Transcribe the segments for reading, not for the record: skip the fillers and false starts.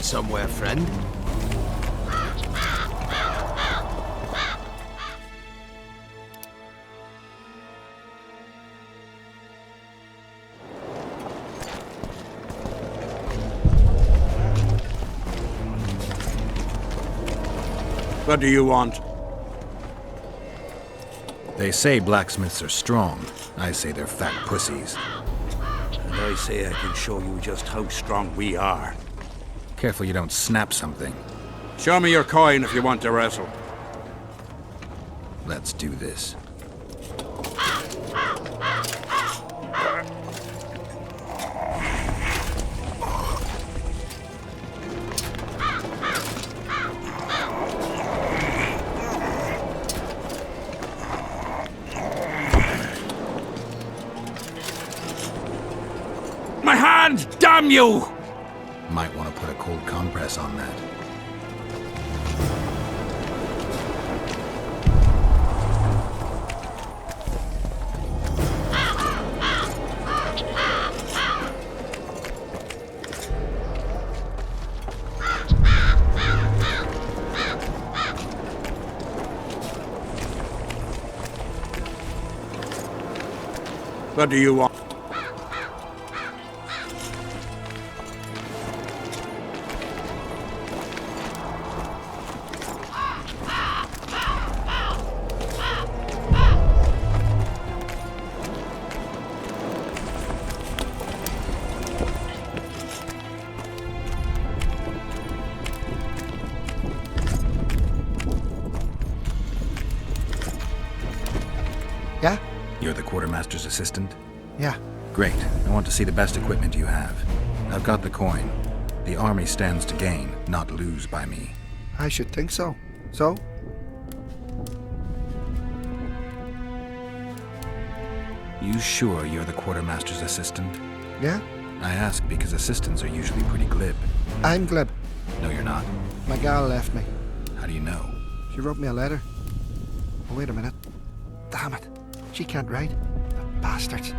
somewhere, friend. What do you want? They say blacksmiths are strong. I say they're fat pussies. And I say I can show you just how strong we are. Careful you don't snap something. Show me your coin if you want to wrestle. Let's do this. My hand! Damn you! Might want to put a cold compress on that. What do you want? Yeah? You're the quartermaster's assistant? Yeah. Great. I want to see the best equipment you have. I've got the coin. The army stands to gain, not lose by me. I should think so. So? You sure you're the quartermaster's assistant? Yeah? I ask because assistants are usually pretty glib. I'm glib. No, you're not. My gal left me. How do you know? She wrote me a letter. Oh, wait a minute. Damn it. She can't write. The bastards.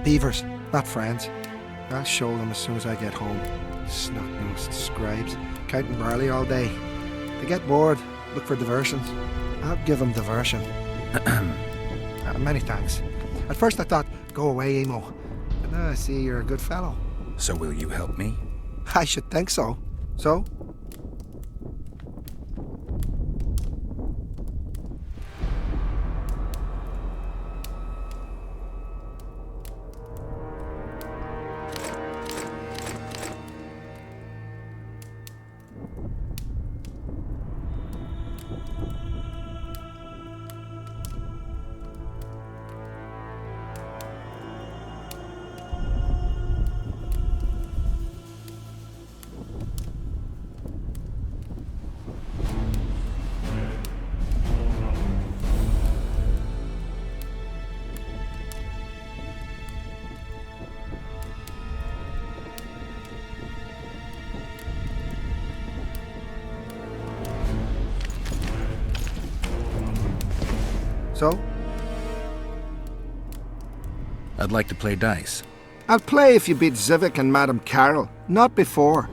Beavers, not friends. I'll show them as soon as I get home. Snot-nosed scribes, counting barley all day. They get bored, look for diversions. I'll give them diversion. Many thanks. At first I thought, go away, Emo. But now I see you're a good fellow. So will you help me? I should think so. So? So? I'd like to play dice. I'll play if you beat Zivik and Madame Carroll, not before.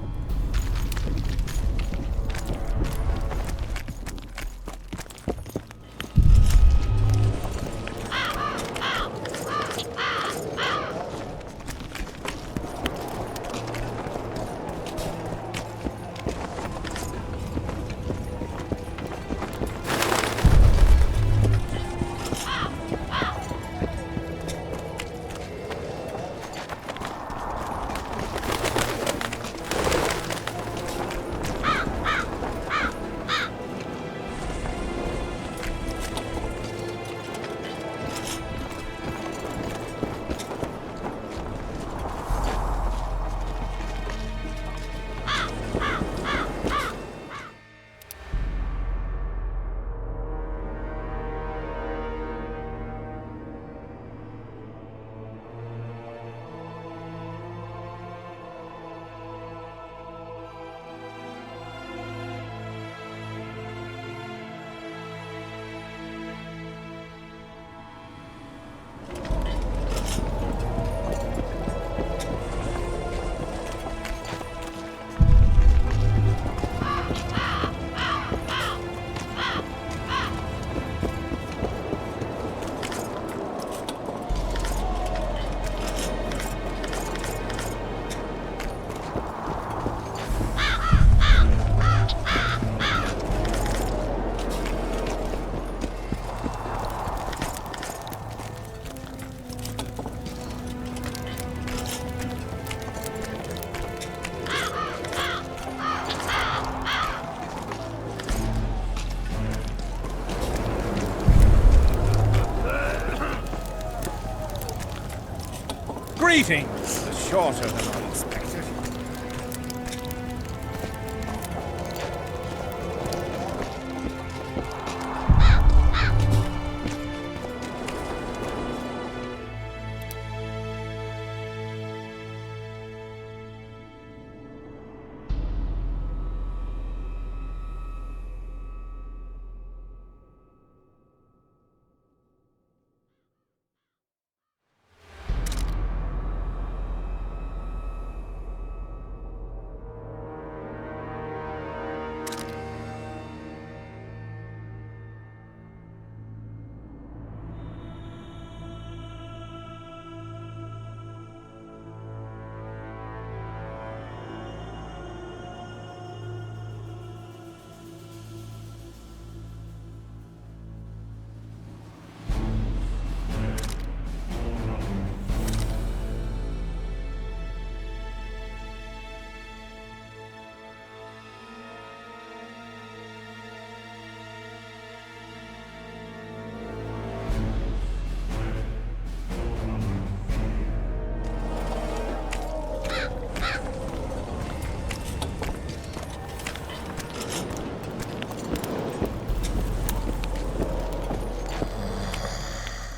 Greetings! Shorter than I expected.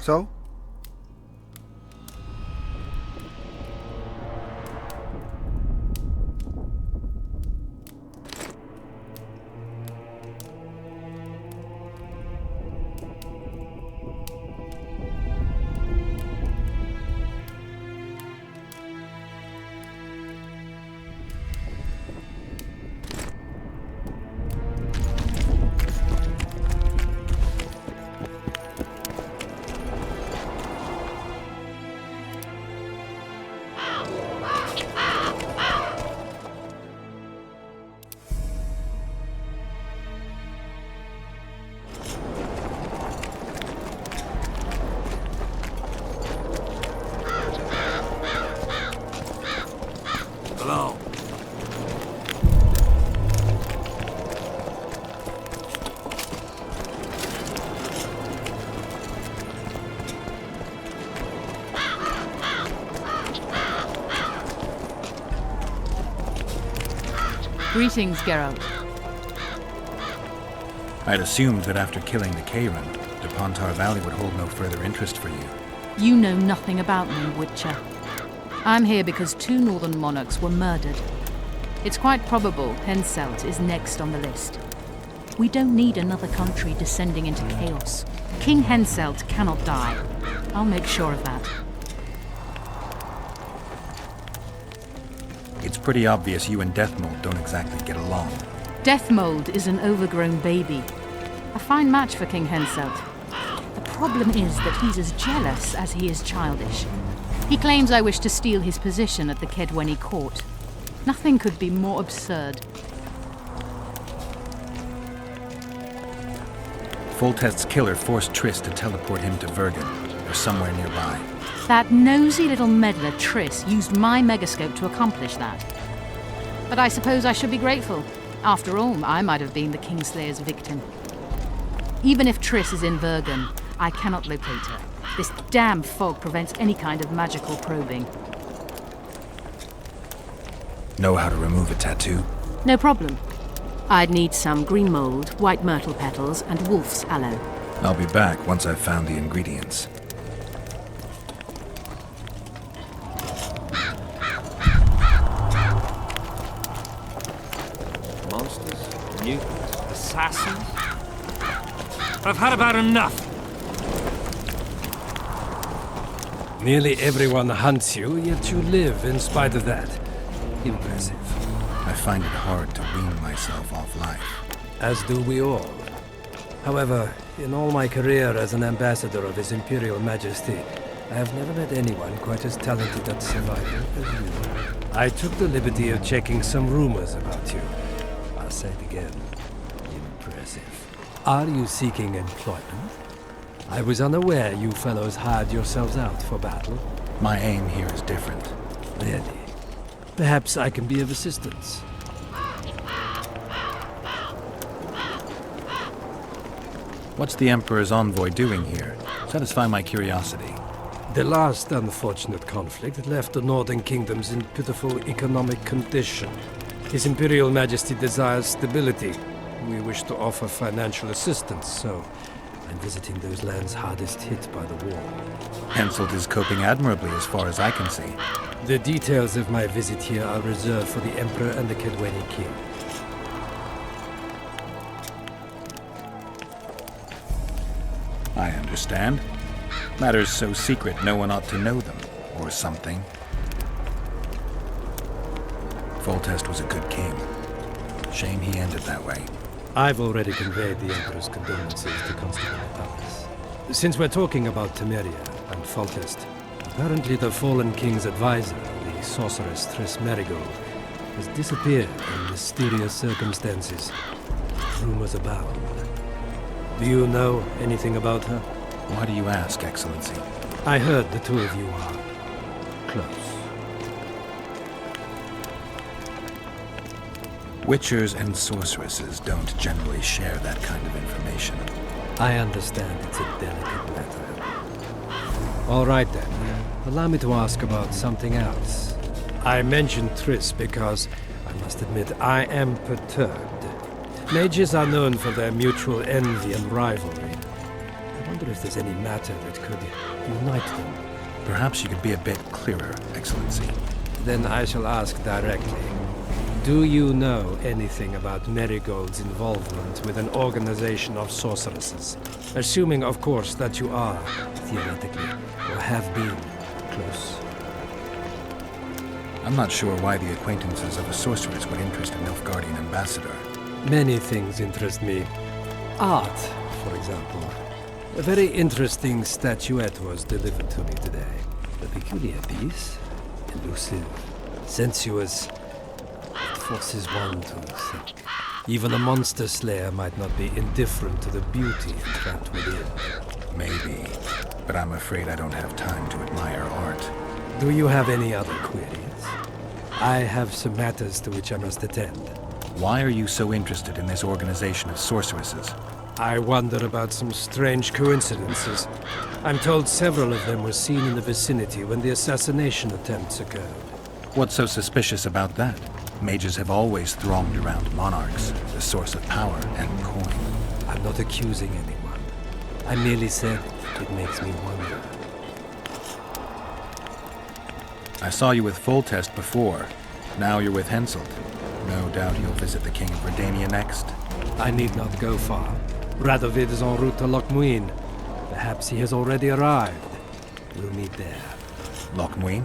So? Hello. Greetings, Geralt. I'd assumed that after killing the Karen, the Pontar Valley would hold no further interest for you. You know nothing about me, Witcher. I'm here because 2 northern monarchs were murdered. It's quite probable Henselt is next on the list. We don't need another country descending into chaos. King Henselt cannot die. I'll make sure of that. It's pretty obvious you and Deathmold don't exactly get along. Deathmold is an overgrown baby. A fine match for King Henselt. The problem is that he's as jealous as he is childish. He claims I wish to steal his position at the Kedweni court. Nothing could be more absurd. Foltest's killer forced Triss to teleport him to Vergen, or somewhere nearby. That nosy little meddler Triss used my megascope to accomplish that. But I suppose I should be grateful. After all, I might have been the Kingslayer's victim. Even if Triss is in Vergen, I cannot locate her. This damn fog prevents any kind of magical probing. Know how to remove a tattoo? No problem. I'd need some green mold, white myrtle petals, and wolf's aloe. I'll be back once I've found the ingredients. Monsters? Mutants? Assassins? I've had about enough! Nearly everyone hunts you, yet you live in spite of that. Impressive. I find it hard to wean myself off life. As do we all. However, in all my career as an ambassador of His Imperial Majesty, I have never met anyone quite as talented at survival as you. I took the liberty of checking some rumors about you. I'll say it again. Impressive. Are you seeking employment? I was unaware you fellows hired yourselves out for battle. My aim here is different. Really? Perhaps I can be of assistance. What's the Emperor's envoy doing here? Satisfy my curiosity. The last unfortunate conflict left the northern kingdoms in pitiful economic condition. His Imperial Majesty desires stability. We wish to offer financial assistance, so I'm visiting those lands hardest hit by the war. Henselt is coping admirably as far as I can see. The details of my visit here are reserved for the Emperor and the Kedweni King. I understand. Matters so secret no one ought to know them, or something. Foltest was a good king. Shame he ended that way. I've already conveyed the Emperor's condolences to Constable Palace. Since we're talking about Temeria and Foltest, apparently the fallen king's advisor, the sorceress Triss Merigold, has disappeared in mysterious circumstances. Rumors abound. Do you know anything about her? Why do you ask, Excellency? I heard the two of you are close. Witchers and sorceresses don't generally share that kind of information. I understand it's a delicate matter. All right then. Allow me to ask about something else. I mentioned Triss because, I must admit, I am perturbed. Mages are known for their mutual envy and rivalry. I wonder if there's any matter that could unite them. Perhaps you could be a bit clearer, Excellency. Then I shall ask directly. Do you know anything about Merigold's involvement with an organization of sorceresses? Assuming, of course, that you are, theoretically, or have been, close. I'm not sure why the acquaintances of a sorceress would interest a Nilfgaardian ambassador. Many things interest me. Art, for example. A very interesting statuette was delivered to me today. A peculiar piece. Elusive. Sensuous. It forces one to think. Even a monster slayer might not be indifferent to the beauty trapped within. Maybe, but I'm afraid I don't have time to admire art. Do you have any other queries? I have some matters to which I must attend. Why are you so interested in this organization of sorceresses? I wonder about some strange coincidences. I'm told several of them were seen in the vicinity when the assassination attempts occurred. What's so suspicious about that? Mages have always thronged around monarchs, the source of power and coin. I'm not accusing anyone. I merely said it makes me wonder. I saw you with Foltest before. Now you're with Henselt. No doubt you'll visit the King of Redania next. I need not go far. Radovid is en route to Lochmuin. Perhaps he has already arrived. We'll meet there. Lochmuin?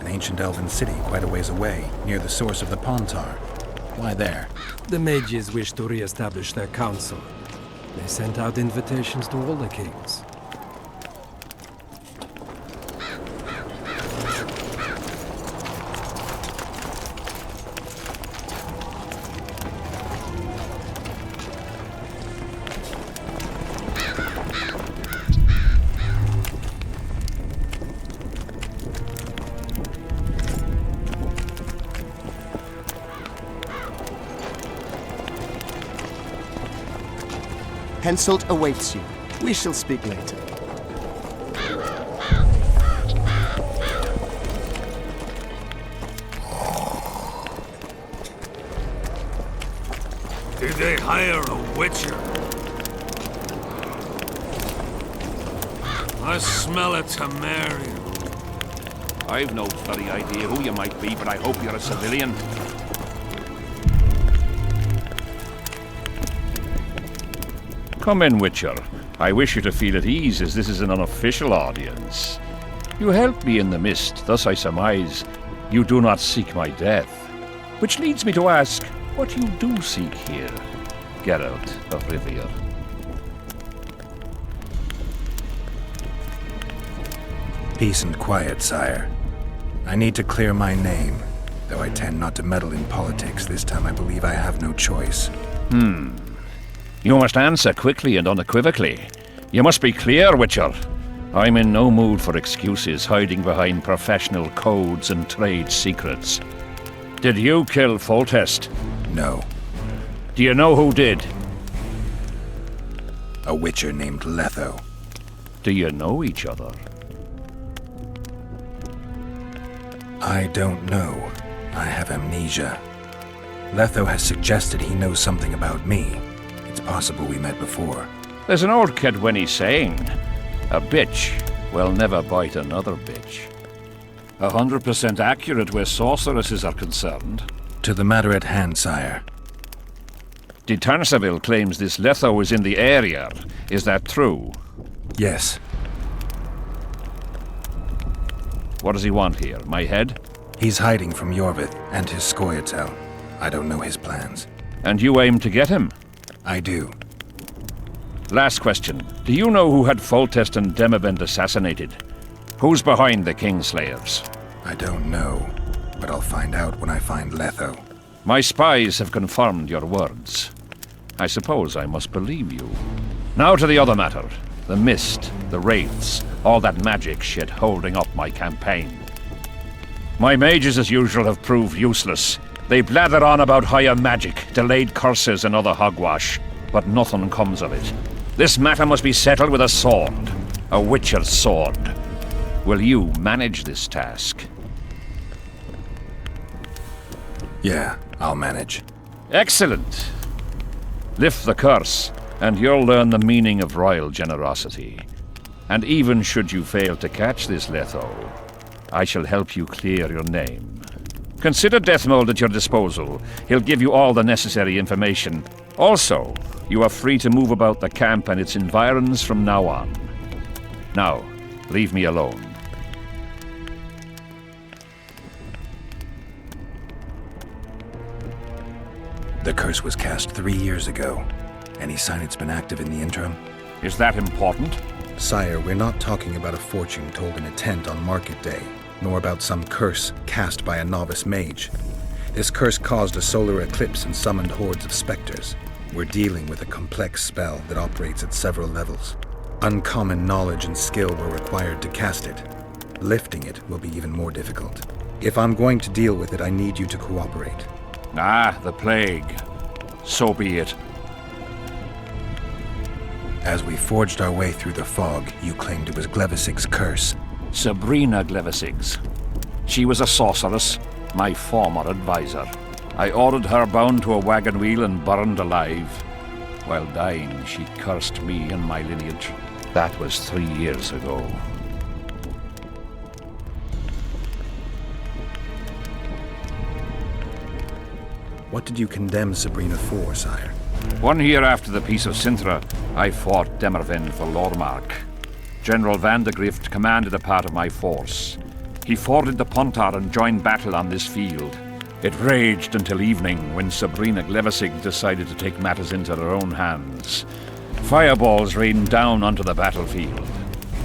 An ancient elven city quite a ways away, near the source of the Pontar. Why there? The mages wish to re-establish their council. They sent out invitations to all the kings. Henselt awaits you. We shall speak later. Did they hire a witcher? I smell a Temeria. I've no bloody idea who you might be, but I hope you're a civilian. Come in, Witcher. I wish you to feel at ease, as this is an unofficial audience. You helped me in the mist, thus I surmise you do not seek my death. Which leads me to ask what you do seek here, Geralt of Rivia. Peace and quiet, sire. I need to clear my name. Though I tend not to meddle in politics, this time I believe I have no choice. You must answer quickly and unequivocally. You must be clear, Witcher. I'm in no mood for excuses hiding behind professional codes and trade secrets. Did you kill Foltest? No. Do you know who did? A witcher named Letho. Do you know each other? I don't know. I have amnesia. Letho has suggested he knows something about me. It's possible we met before. There's an old Kedweni saying, a bitch will never bite another bitch. 100% accurate where sorceresses are concerned. To the matter at hand, sire. De Tanseville claims this Letho is in the area. Is that true? Yes. What does he want here? My head? He's hiding from Yorvith and his Scoia'tael. I don't know his plans. And you aim to get him? I do. Last question. Do you know who had Foltest and Demavend assassinated? Who's behind the Kingslayers? I don't know, but I'll find out when I find Letho. My spies have confirmed your words. I suppose I must believe you. Now to the other matter. The mist, the wraiths, all that magic shit holding up my campaign. My mages, as usual, have proved useless. They blather on about higher magic, delayed curses and other hogwash, but nothing comes of it. This matter must be settled with a sword. A witcher's sword. Will you manage this task? Yeah, I'll manage. Excellent. Lift the curse, and you'll learn the meaning of royal generosity. And even should you fail to catch this Letho, I shall help you clear your name. Consider Deathmold at your disposal. He'll give you all the necessary information. Also, you are free to move about the camp and its environs from now on. Now, leave me alone. The curse was cast 3 years ago. Any sign it's been active in the interim? Is that important? Sire, we're not talking about a fortune told in a tent on market day, nor about some curse cast by a novice mage. This curse caused a solar eclipse and summoned hordes of specters. We're dealing with a complex spell that operates at several levels. Uncommon knowledge and skill were required to cast it. Lifting it will be even more difficult. If I'm going to deal with it, I need you to cooperate. Ah, the plague. So be it. As we forged our way through the fog, you claimed it was Glevisig's curse. Sabrina Glevisig's. She was a sorceress, my former advisor. I ordered her bound to a wagon wheel and burned alive. While dying, she cursed me and my lineage. That was 3 years ago. What did you condemn Sabrina for, sire? 1 year after the Peace of Sintra, I fought Demerven for Lormark. General Vandegrift commanded a part of my force. He forded the Pontar and joined battle on this field. It raged until evening, when Sabrina Glevisig decided to take matters into her own hands. Fireballs rained down onto the battlefield.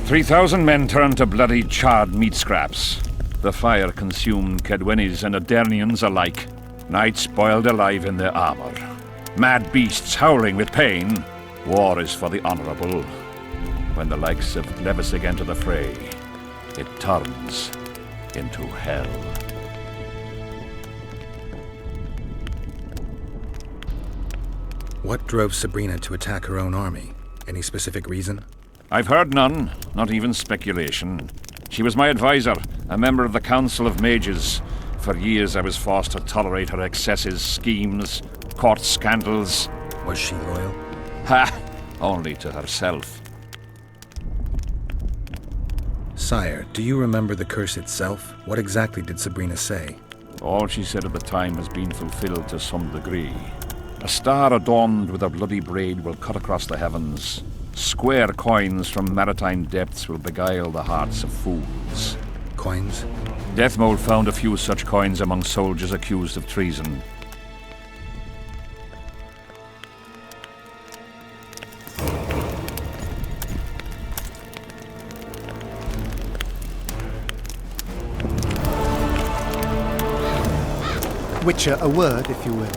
3,000 men turned to bloody charred meat scraps. The fire consumed Kedwenis and Adernians alike. Knights boiled alive in their armor. Mad beasts howling with pain. War is for the honorable. When the likes of Glevisig enter the fray, it turns into hell. What drove Sabrina to attack her own army? Any specific reason? I've heard none, not even speculation. She was my advisor, a member of the Council of Mages. For years I was forced to tolerate her excesses, schemes, court scandals. Was she loyal? Ha! Only to herself. Sire, do you remember the curse itself? What exactly did Sabrina say? All she said at the time has been fulfilled to some degree. A star adorned with a bloody braid will cut across the heavens. Square coins from maritime depths will beguile the hearts of fools. Coins? Deathmold found a few such coins among soldiers accused of treason. Witcher, a word, if you will.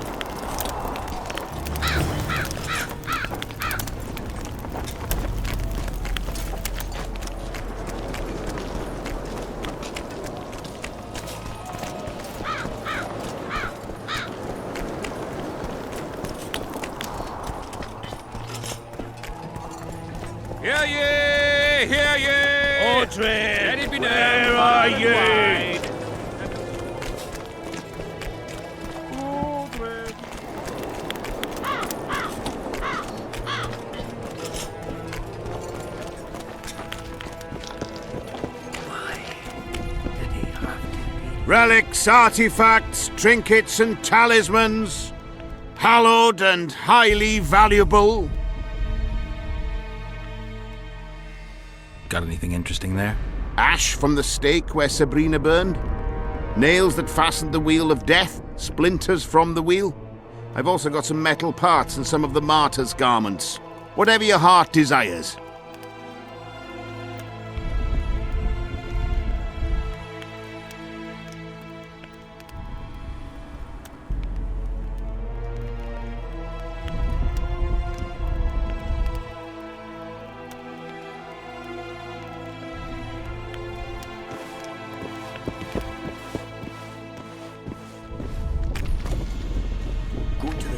Hear ye! Hear ye! Odrin! Let it be known! Where are ye? Relics, artifacts, trinkets and talismans. Hallowed and highly valuable. Got anything interesting there? Ash from the stake where Sabrina burned. Nails that fastened the wheel of death. Splinters from the wheel. I've also got some metal parts and some of the martyr's garments. Whatever your heart desires.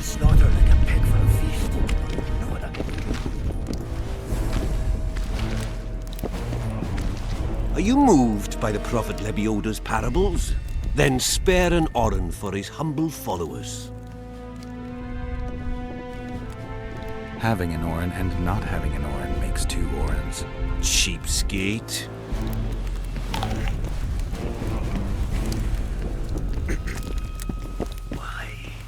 Slaughter like a pig for a feast. No other. Are you moved by the Prophet Lebioda's parables? Then spare an Oren for his humble followers. Having an Oren and not having an Oren makes two Orens. Cheapskate.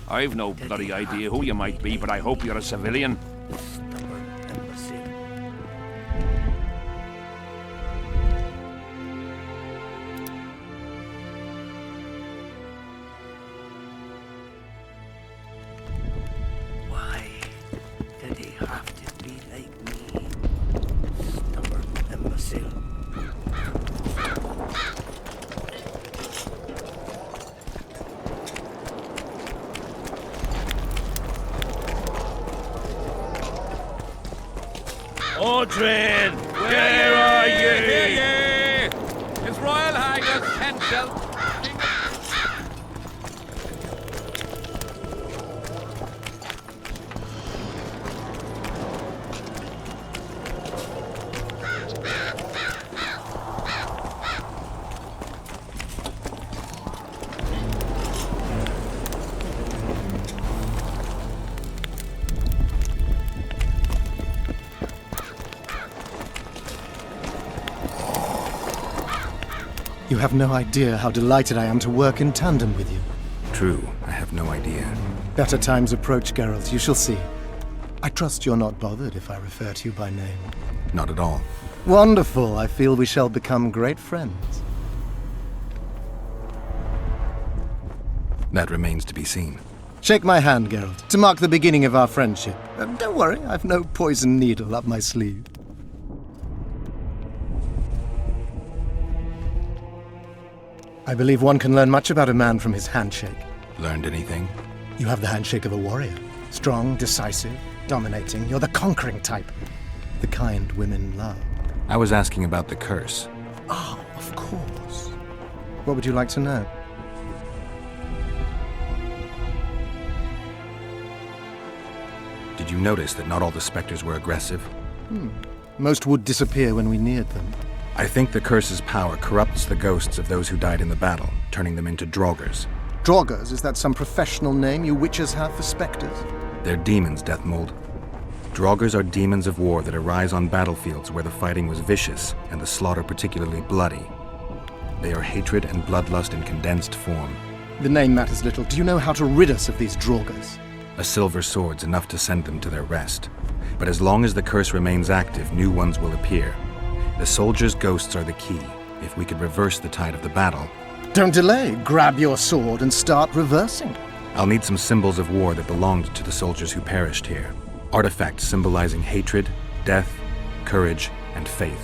I've no bloody idea who you might be, but I hope you're a civilian. Why did he have to be like me? Stubborn imbecile. Adren, where are you? His Royal Highness Henschel. You have no idea how delighted I am to work in tandem with you. True, I have no idea. Better times approach, Geralt, you shall see. I trust you're not bothered if I refer to you by name. Not at all. Wonderful, I feel we shall become great friends. That remains to be seen. Shake my hand, Geralt, to mark the beginning of our friendship. Don't worry, I've no poison needle up my sleeve. I believe one can learn much about a man from his handshake. Learned anything? You have the handshake of a warrior. Strong, decisive, dominating. You're the conquering type. The kind women love. I was asking about the curse. Oh, of course. What would you like to know? Did you notice that not all the specters were aggressive? Most would disappear when we neared them. I think the curse's power corrupts the ghosts of those who died in the battle, turning them into Draugrs. Draugrs, is that some professional name you witches have for specters? They're demons, Deathmold. Draugrs are demons of war that arise on battlefields where the fighting was vicious and the slaughter particularly bloody. They are hatred and bloodlust in condensed form. The name matters little. Do you know how to rid us of these Draugrs? A silver sword's enough to send them to their rest. But as long as the curse remains active, new ones will appear. The soldiers' ghosts are the key. If we could reverse the tide of the battle... Don't delay. Grab your sword and start reversing. I'll need some symbols of war that belonged to the soldiers who perished here. Artifacts symbolizing hatred, death, courage, and faith.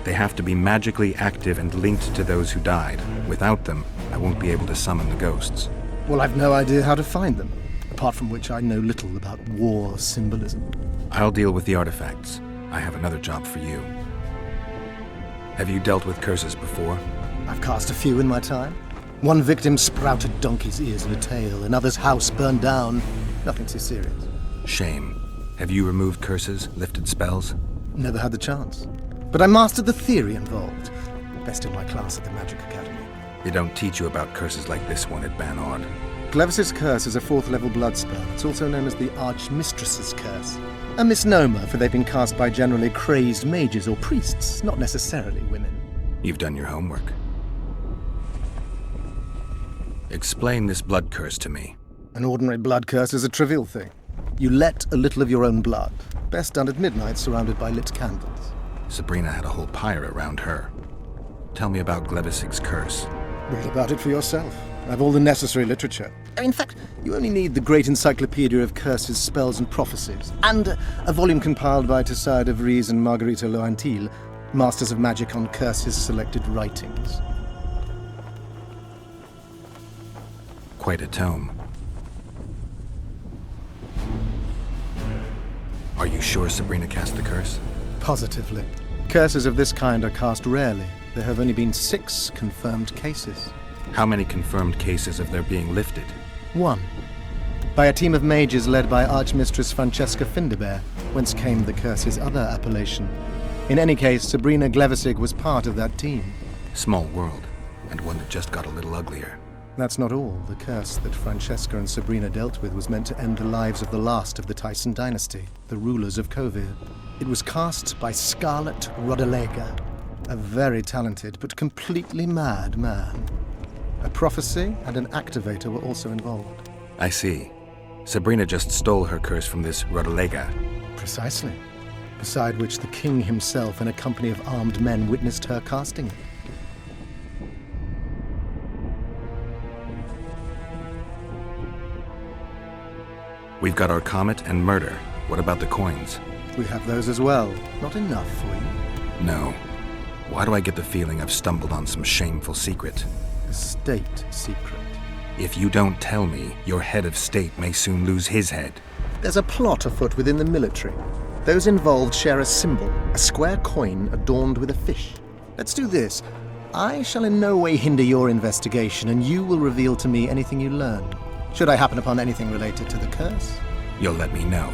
They have to be magically active and linked to those who died. Without them, I won't be able to summon the ghosts. Well, I've no idea how to find them. Apart from which I know little about war symbolism. I'll deal with the artifacts. I have another job for you. Have you dealt with curses before? I've cast a few in my time. One victim sprouted donkey's ears and a tail, another's house burned down. Nothing too serious. Shame. Have you removed curses, lifted spells? Never had the chance. But I mastered the theory involved. Best in my class at the Magic Academy. They don't teach you about curses like this one at Banord. Clevis's Curse is a 4th level blood spell. It's also known as the Archmistress's Curse. A misnomer, for they've been cast by generally crazed mages or priests, not necessarily women. You've done your homework. Explain this blood curse to me. An ordinary blood curse is a trivial thing. You let a little of your own blood. Best done at midnight, surrounded by lit candles. Sabrina had a whole pyre around her. Tell me about Glevisig's curse. Read about it for yourself. I have all the necessary literature. In fact, you only need the great encyclopedia of curses, spells, and prophecies, and a volume compiled by Tessard de Vries and Marguerite Loantil, Masters of Magic on Curses Selected Writings. Quite a tome. Are you sure Sabrina cast the curse? Positively. Curses of this kind are cast rarely. There have only been 6 confirmed cases. How many confirmed cases of their being lifted? 1. By a team of mages led by Archmistress Francesca Findebert, whence came the curse's other appellation. In any case, Sabrina Glevisig was part of that team. Small world, and one that just got a little uglier. That's not all. The curse that Francesca and Sabrina dealt with was meant to end the lives of the last of the Tyson dynasty, the rulers of Kovir. It was cast by Scarlet Rodalega, a very talented but completely mad man. A prophecy and an activator were also involved. I see. Sabrina just stole her curse from this Rodalega. Precisely. Beside which the king himself and a company of armed men witnessed her casting it. We've got our comet and murder. What about the coins? We have those as well. Not enough for you. No. Why do I get the feeling I've stumbled on some shameful secret? A state secret. If you don't tell me, your head of state may soon lose his head. There's a plot afoot within the military. Those involved share a symbol, a square coin adorned with a fish. Let's do this. I shall in no way hinder your investigation, and you will reveal to me anything you learn. Should I happen upon anything related to the curse? You'll let me know.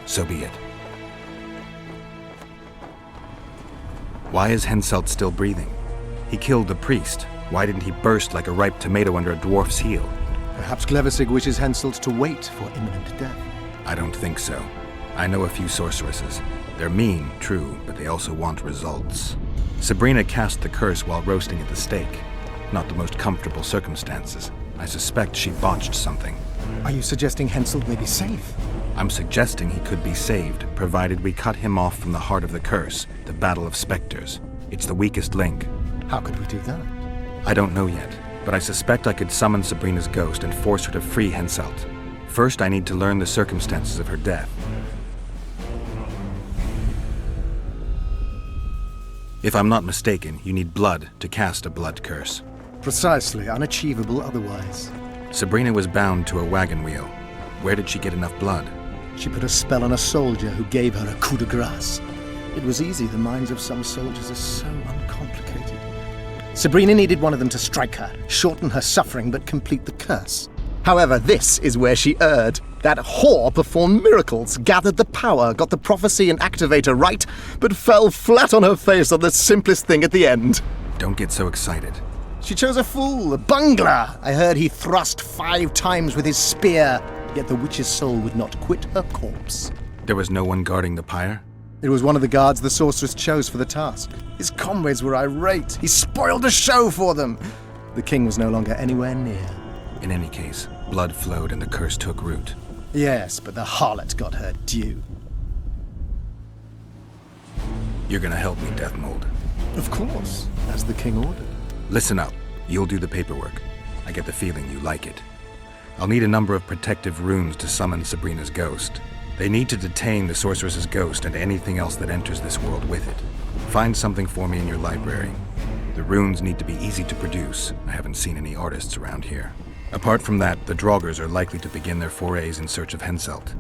So be it. Why is Henselt still breathing? He killed the priest. Why didn't he burst like a ripe tomato under a dwarf's heel? Perhaps Glevisig wishes Henselt to wait for imminent death. I don't think so. I know a few sorceresses. They're mean, true, but they also want results. Sabrina cast the curse while roasting at the stake. Not the most comfortable circumstances. I suspect she botched something. Are you suggesting Henselt may be safe? I'm suggesting he could be saved, provided we cut him off from the heart of the curse, the Battle of Spectres. It's the weakest link. How could we do that? I don't know yet, but I suspect I could summon Sabrina's ghost and force her to free Henselt. First, I need to learn the circumstances of her death. If I'm not mistaken, you need blood to cast a blood curse. Precisely, unachievable otherwise. Sabrina was bound to a wagon wheel. Where did she get enough blood? She put a spell on a soldier who gave her a coup de grace. It was easy, the minds of some soldiers are so uncomplicated. Sabrina needed one of them to strike her, shorten her suffering, but complete the curse. However, this is where she erred. That whore performed miracles, gathered the power, got the prophecy and activator right, but fell flat on her face on the simplest thing at the end. Don't get so excited. She chose a fool, a bungler. I heard he thrust 5 times with his spear, yet the witch's soul would not quit her corpse. There was no one guarding the pyre? It was one of the guards the sorceress chose for the task. His comrades were irate. He spoiled the show for them. The king was no longer anywhere near. In any case, blood flowed and the curse took root. Yes, but the harlot got her due. You're gonna help me, Deathmold. Of course, as the king ordered. Listen up. You'll do the paperwork. I get the feeling you like it. I'll need a number of protective runes to summon Sabrina's ghost. They need to detain the sorceress's ghost and anything else that enters this world with it. Find something for me in your library. The runes need to be easy to produce. I haven't seen any artists around here. Apart from that, the Draugrs are likely to begin their forays in search of Henselt.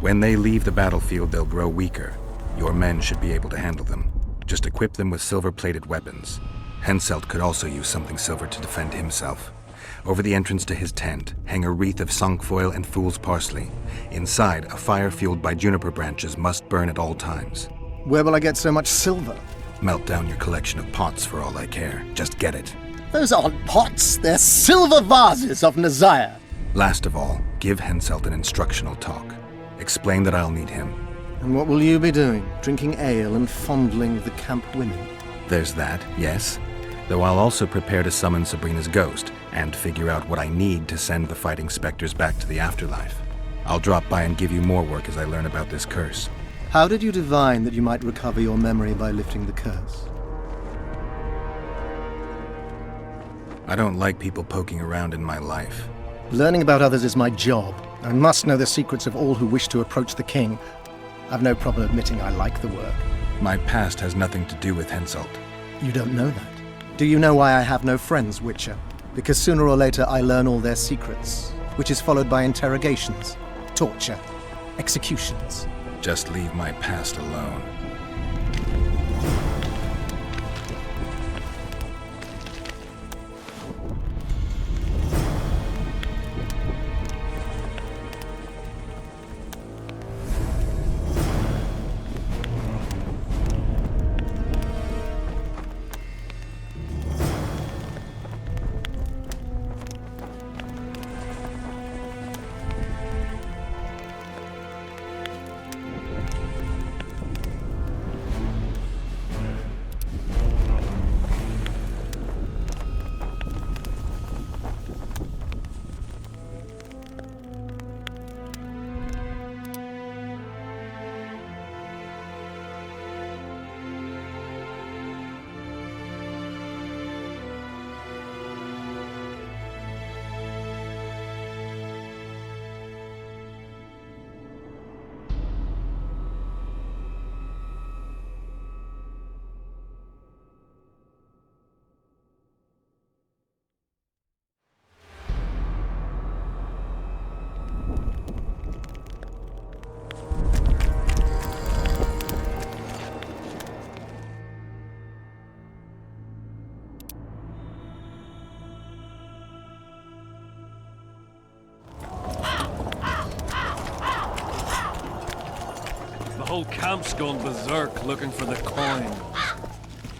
When they leave the battlefield, they'll grow weaker. Your men should be able to handle them. Just equip them with silver-plated weapons. Henselt could also use something silver to defend himself. Over the entrance to his tent, hang a wreath of cinquefoil and fool's parsley. Inside, a fire fueled by juniper branches must burn at all times. Where will I get so much silver? Melt down your collection of pots for all I care. Just get it. Those aren't pots, they're silver vases of Nazaya. Last of all, give Henselt an instructional talk. Explain that I'll need him. And what will you be doing? Drinking ale and fondling the camp women? There's that, yes. Though I'll also prepare to summon Sabrina's ghost and figure out what I need to send the fighting specters back to the afterlife. I'll drop by and give you more work as I learn about this curse. How did you divine that you might recover your memory by lifting the curse? I don't like people poking around in my life. Learning about others is my job. I must know the secrets of all who wish to approach the king. I've no problem admitting I like the work. My past has nothing to do with Henselt. You don't know that. Do you know why I have no friends, Witcher? Because sooner or later I learn all their secrets, which is followed by interrogations, torture, executions. Just leave my past alone. The whole camp's gone berserk looking for the coin.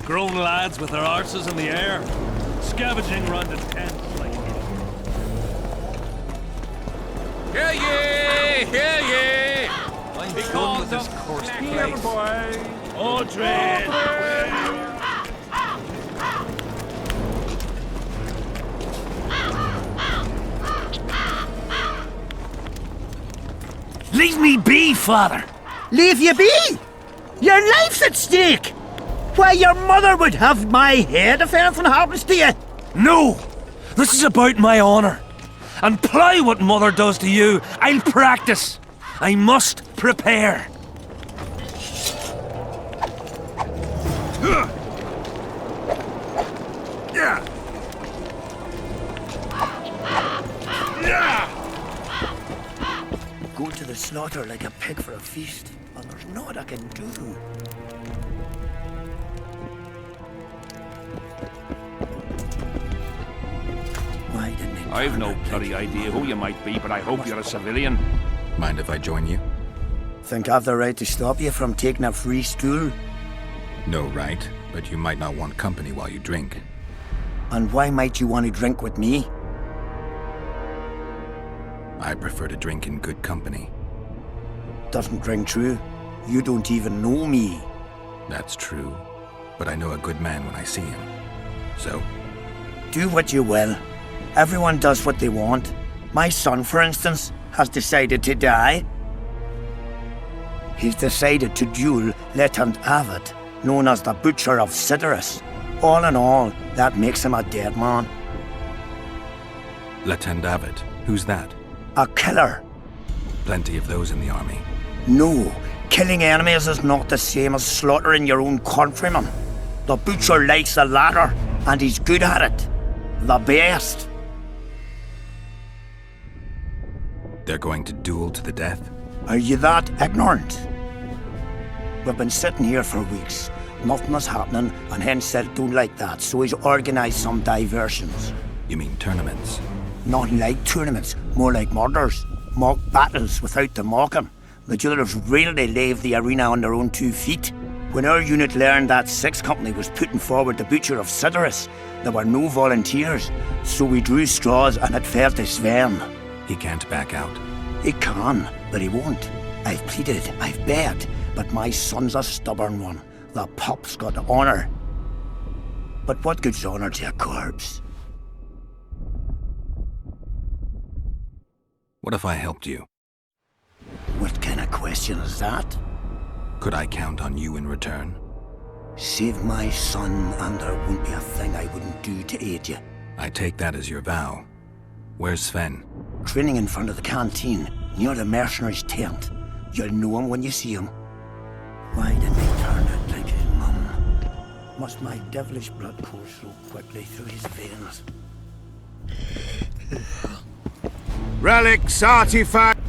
Grown lads with their arses in the air, scavenging round the tents like... Hear ye! Hear ye! Be gone with this course place. Audrey! Leave me be, father! Leave you be? Your life's at stake! Why, your mother would have my head if anything happens to you! No! This is about my honor. And plough what mother does to you, I'll practice. I must prepare. Go to the slaughter like a pig for a feast, and there's naught I can do. Why didn't he... I've no bloody idea who you might be, but I hope you're a civilian. Mind if I join you? Think I've the right to stop you from taking a free stool? No right, but you might not want company while you drink. And why might you want to drink with me? I prefer to drink in good company. Doesn't ring true. You don't even know me. That's true, but I know a good man when I see him. So? Do what you will. Everyone does what they want. My son, for instance, has decided to die. He's decided to duel Lieutenant Avid, known as the Butcher of Sidaris. All in all, that makes him a dead man. Lieutenant Avid? Who's that? A killer. Plenty of those in the army. No, killing enemies is not the same as slaughtering your own countrymen. The Butcher likes the latter, and he's good at it. The best. They're going to duel to the death? Are you that ignorant? We've been sitting here for weeks. Nothing is happening, and Henselt don't like that, so he's organised some diversions. You mean tournaments? Not like tournaments, more like murders. Mock battles without the mocking. The duellers really leave the arena on their own 2 feet. When our unit learned that 6th Company was putting forward the Butcher of Sidaris, there were no volunteers, so we drew straws and it fell to Sven. He can't back out. He can, but he won't. I've pleaded, I've begged, but my son's a stubborn one. The pup's got honour. But what good's honour to a corpse? What if I helped you? What kind of question is that? Could I count on you in return? Save my son, and there won't be a thing I wouldn't do to aid you. I take that as your vow. Where's Sven? Training in front of the canteen, near the mercenaries' tent. You'll know him when you see him. Why did he turn out like his mum? Must my devilish blood course so quickly through his veins? Relics, artifacts.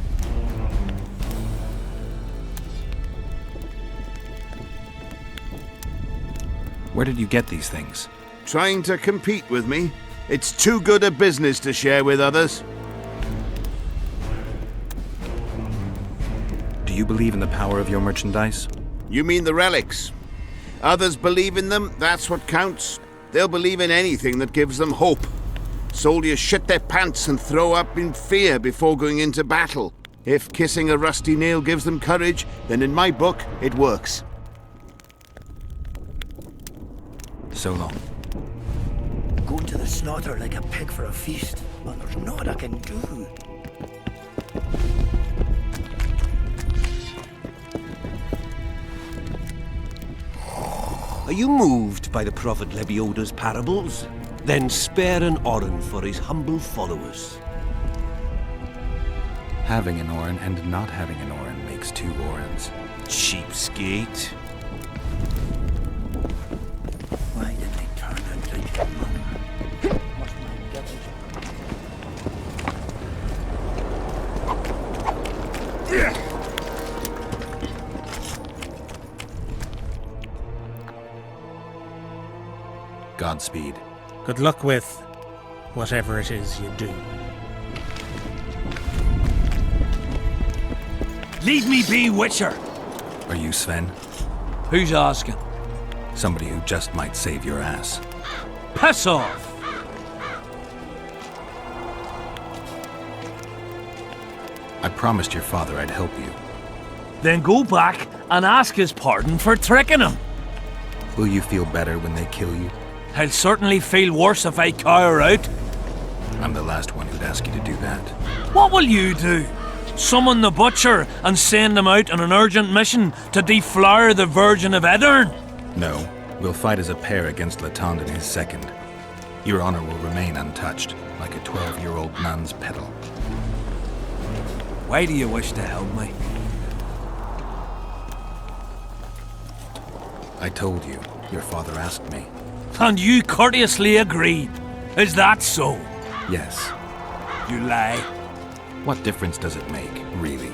Where did you get these things? Trying to compete with me? It's too good a business to share with others. Do you believe in the power of your merchandise? You mean the relics? Others believe in them, that's what counts. They'll believe in anything that gives them hope. Soldiers shit their pants and throw up in fear before going into battle. If kissing a rusty nail gives them courage, then in my book, it works. So long. Going to the slaughter like a pig for a feast, but there's naught I can do. Are you moved by the Prophet Lebioda's parables? Then spare an oren for his humble followers. Having an oren and not having an oren makes 2 orens. Cheapskate. Why did they turn out like his mum? Must my devilish... Godspeed. Good luck with whatever it is you do. Leave me be, Witcher! Are you Sven? Who's asking? Somebody who just might save your ass. Piss off! I promised your father I'd help you. Then go back and ask his pardon for tricking him. Will you feel better when they kill you? I'll certainly feel worse if I cower out. I'm the last one who'd ask you to do that. What will you do? Summon the butcher and send him out on an urgent mission to deflower the Virgin of Edern? No, we'll fight as a pair against Latond and his second. Your honor will remain untouched, like a 12-year-old nun's petal. Why do you wish to help me? I told you. Your father asked me. And you courteously agreed. Is that so? Yes. You lie. What difference does it make, really?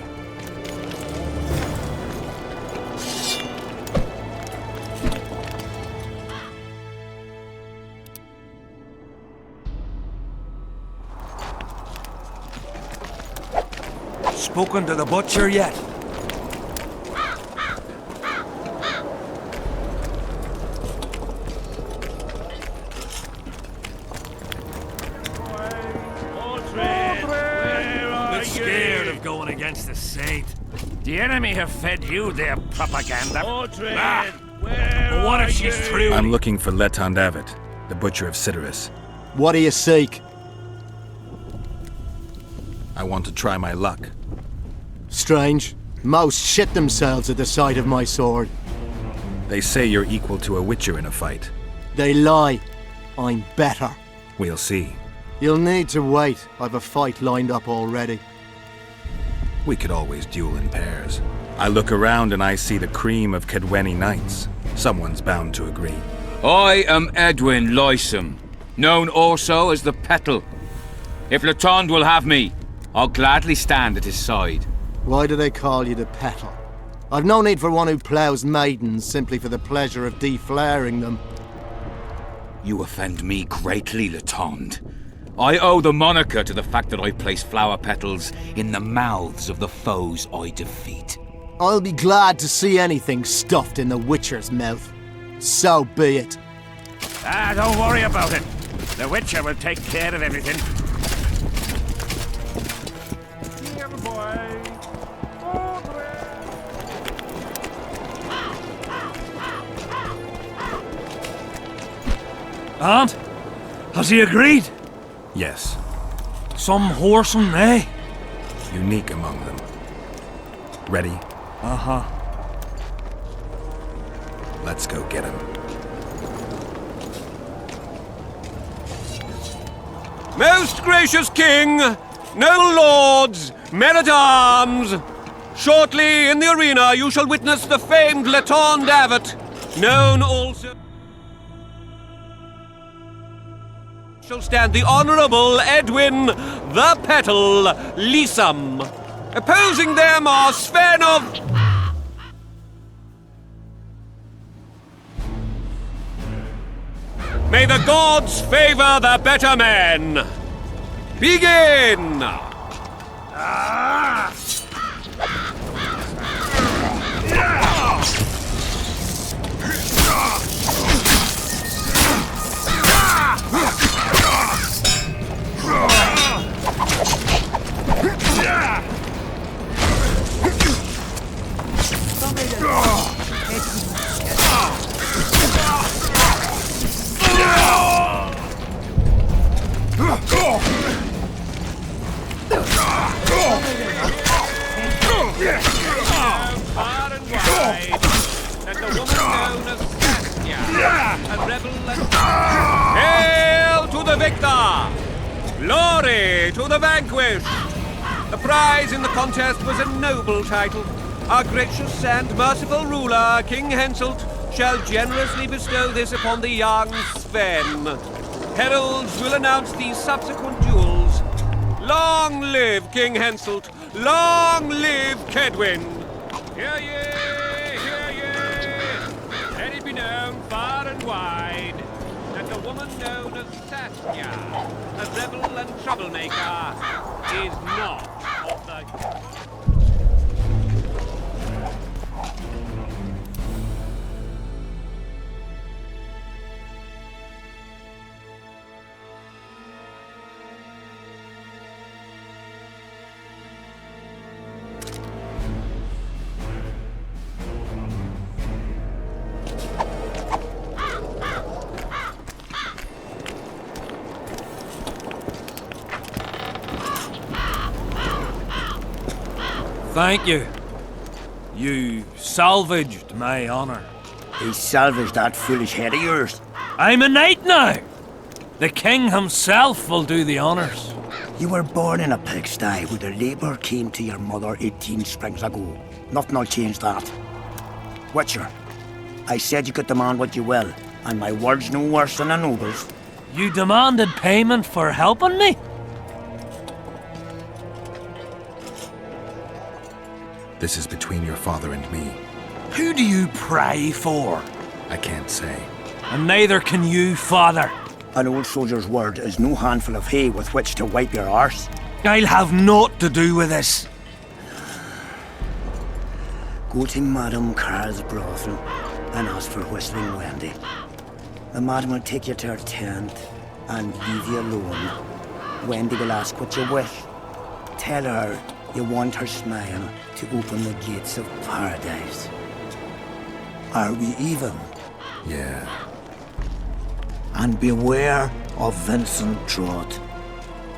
Spoken to the butcher yet? Against the saint. The enemy have fed you their propaganda. But what if she's true? I'm looking for Letond Avid, the butcher of Sidaris. What do you seek? I want to try my luck. Strange. Most shit themselves at the sight of my sword. They say you're equal to a witcher in a fight. They lie. I'm better. We'll see. You'll need to wait. I've a fight lined up already. We could always duel in pairs. I look around and I see the cream of Kedweni knights. Someone's bound to agree. I am Edwin Lysum, known also as the Petal. If Latond will have me, I'll gladly stand at his side. Why do they call you the Petal? I've no need for one who ploughs maidens simply for the pleasure of deflaring them. You offend me greatly, Latond. I owe the moniker to the fact that I place flower petals in the mouths of the foes I defeat. I'll be glad to see anything stuffed in the Witcher's mouth. So be it. Don't worry about it. The Witcher will take care of everything. And? Has he agreed? Yes. Some whoresome, eh? Unique among them. Ready? Uh-huh. Let's go get him. Most gracious king, noble lords, men-at-arms, shortly in the arena you shall witness the famed Letond Abbot, known also... shall stand the Honourable Edwin the Petal Lysam. Opposing them are Sven of... May the gods favor the better men! Begin! Hail to the victor! Glory to the vanquished! The prize in the contest was a noble title. Our gracious and merciful ruler, King Henselt, shall generously bestow this upon the young Sven. Heralds will announce the subsequent duels. Long live King Henselt! Long live Kedwin! Hear ye! Hear ye! Let it be known far and wide that the woman known as Saskia, a rebel and troublemaker, is not of the... Thank you. You salvaged my honor. He salvaged that foolish head of yours. I'm a knight now. The king himself will do the honors. You were born in a pigsty where the labour came to your mother 18 springs ago. Nothing'll change that. Witcher, I said you could demand what you will, and my word's no worse than a noble's. You demanded payment for helping me? This is between your father and me. Who do you pray for? I can't say. And neither can you, father. An old soldier's word is no handful of hay with which to wipe your arse. I'll have naught to do with this. Go to Madame Carr's brothel and ask for Whistling Wendy. The madam will take you to her tent and leave you alone. Wendy will ask what you wish. Tell her you want her smile to open the gates of paradise. Are we even? Yeah. And beware of Vincent Trott.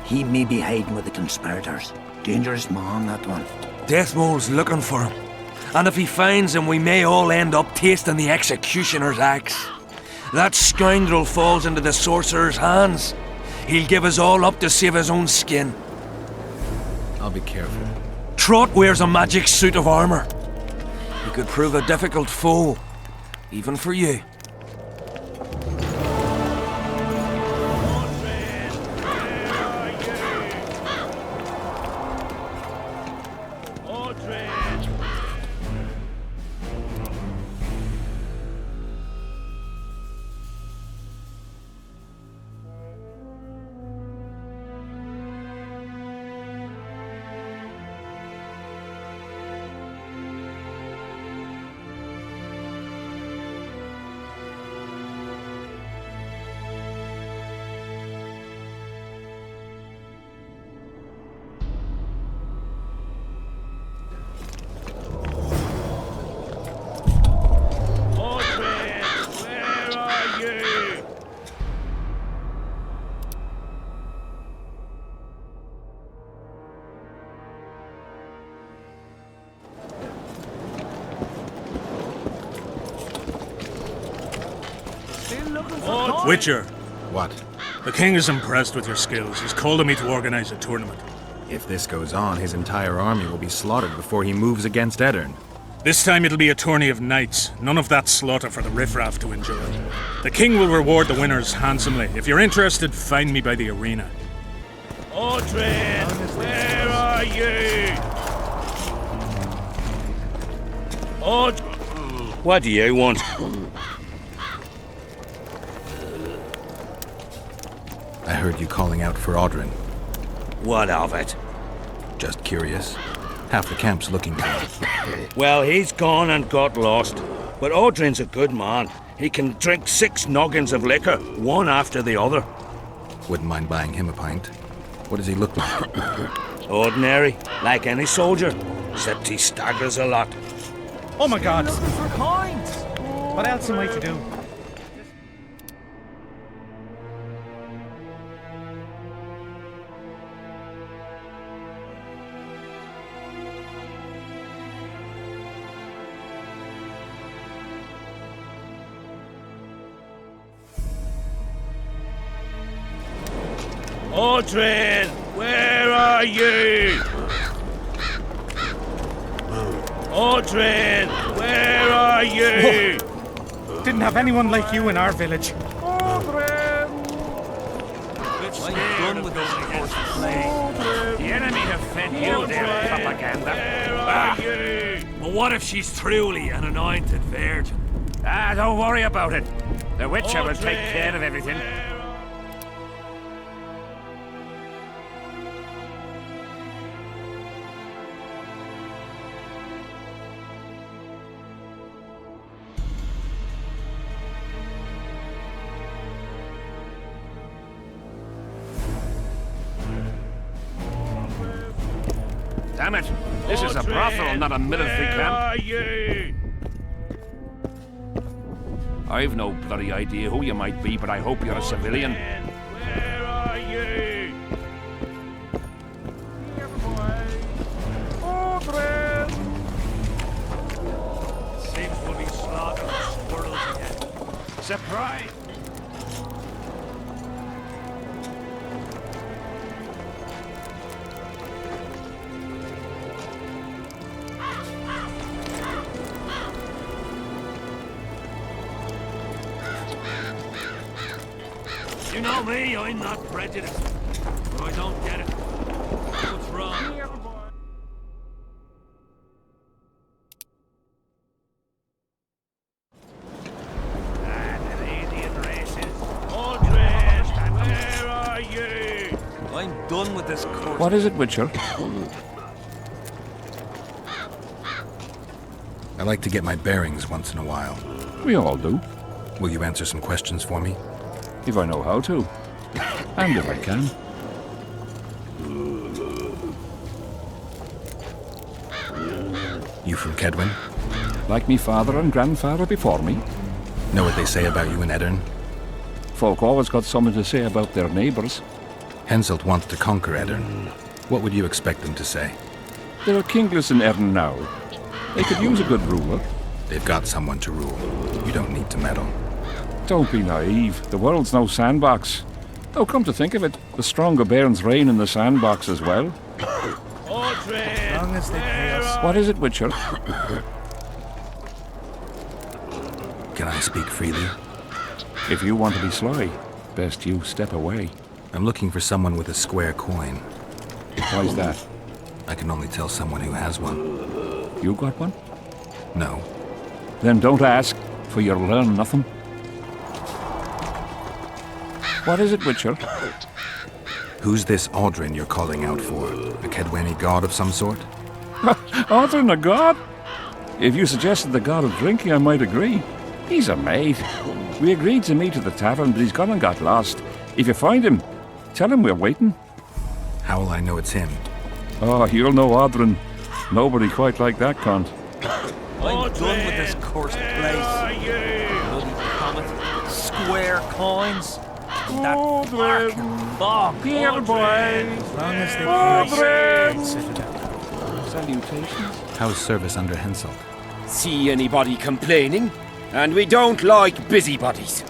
He may be hiding with the conspirators. Dangerous man, that one. Deathmole's looking for him. And if he finds him, we may all end up tasting the executioner's axe. That scoundrel falls into the sorcerer's hands. He'll give us all up to save his own skin. I'll be careful. Trott wears a magic suit of armor. He could prove a difficult foe, even for you. Witcher, What? the king is impressed with your skills. He's called on me to organize a tournament. If this goes on, his entire army will be slaughtered before he moves against Edirn. This time it'll be a tourney of knights. None of that slaughter for the riffraff to enjoy. The king will reward the winners handsomely. If you're interested, find me by the arena. Adren, where are you? What do you want? I heard you calling out for Adren. What of it? Just curious. Half the camp's looking for him. Well, he's gone and got lost. But Adren's a good man. He can drink 6 noggins of liquor, one after the other. Wouldn't mind buying him a pint. What does he look like? Ordinary, like any soldier, except he staggers a lot. Oh my god! Looking for coins. What else am I to do? Adren, where are you? Adren, where are you? Whoa. Didn't have anyone like you in our village. Adren! I'm done with those horse plays. The enemy have fed you their propaganda. Where are you? But what if she's truly an anointed virgin? Don't worry about it. The Witcher will take care of everything. Damn it! This is a brothel, not a military camp. I've no bloody idea who you might be, but I hope you're a civilian. Where are you? Seems we'll be slaughtering squirrels again. Surprise! You know me, I'm not prejudiced. But I don't get it. What's wrong? Where are you? I'm done with this course. What is it, Witcher? I like to get my bearings once in a while. We all do. Will you answer some questions for me? If I know how to. And if I can. You from Kedwen? Like me father and grandfather before me. Know what they say about you in Edirn? Folk always got something to say about their neighbours. Henselt wants to conquer Edirn. What would you expect them to say? There are kingless in Edirn now. They could use a good ruler. They've got someone to rule. You don't need to meddle. Don't be naive. The world's no sandbox. Though come to think of it, the stronger bairns reign in the sandbox as well. As long as they pay us. What is it, Witcher? Can I speak freely? If you want to be sly, best you step away. I'm looking for someone with a square coin. Why's that? I can only tell someone who has one. You got one? No. Then don't ask, for you'll learn nothing. What is it, Witcher? Who's this Adren you're calling out for? A Kedweni god of some sort? Adren, a god? If you suggested the god of drinking, I might agree. He's a mate. We agreed to meet at the tavern, but he's gone and got lost. If you find him, tell him we're waiting. How will I know it's him? Oh, you'll know Adren. Nobody quite like that cunt. I'm done with this cursed place. Bloody comet. Square coins. That bark. Bog. Here, boy. As long as they pay us. Salutations. How's service under Henselt? See anybody complaining? And we don't like busybodies.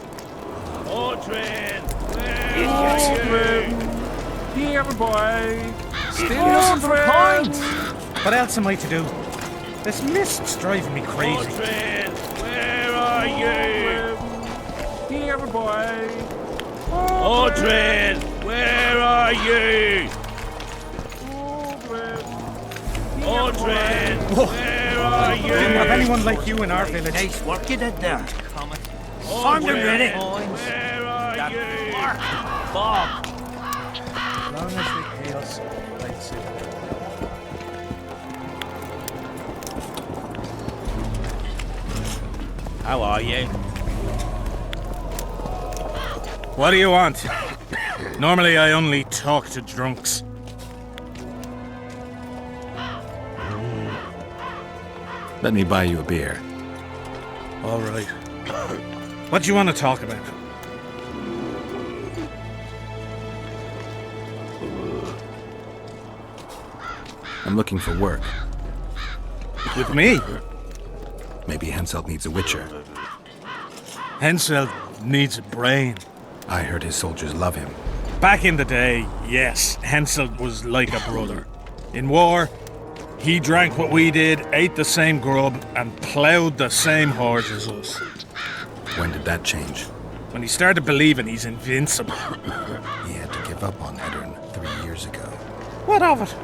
Here, boy. Still for point. What else am I to do? This mist's driving me crazy. Where are you? Here, boy. Adren, where are you? Adren, where are you? Didn't have anyone like you in our village. Nice work you did there. Armed and ready. Where are you? Bob. As long as they pay us, I'd say. How are you? What do you want? Normally I only talk to drunks. Let me buy you a beer. All right. What do you want to talk about? I'm looking for work. With me? Maybe Henselt needs a witcher. Henselt needs a brain. I heard his soldiers love him. Back in the day, yes, Henselt was like a brother. In war, he drank what we did, ate the same grub, and ploughed the same horse as us. When did that change? When he started believing he's invincible. He had to give up on Eddern 3 years ago. What of it?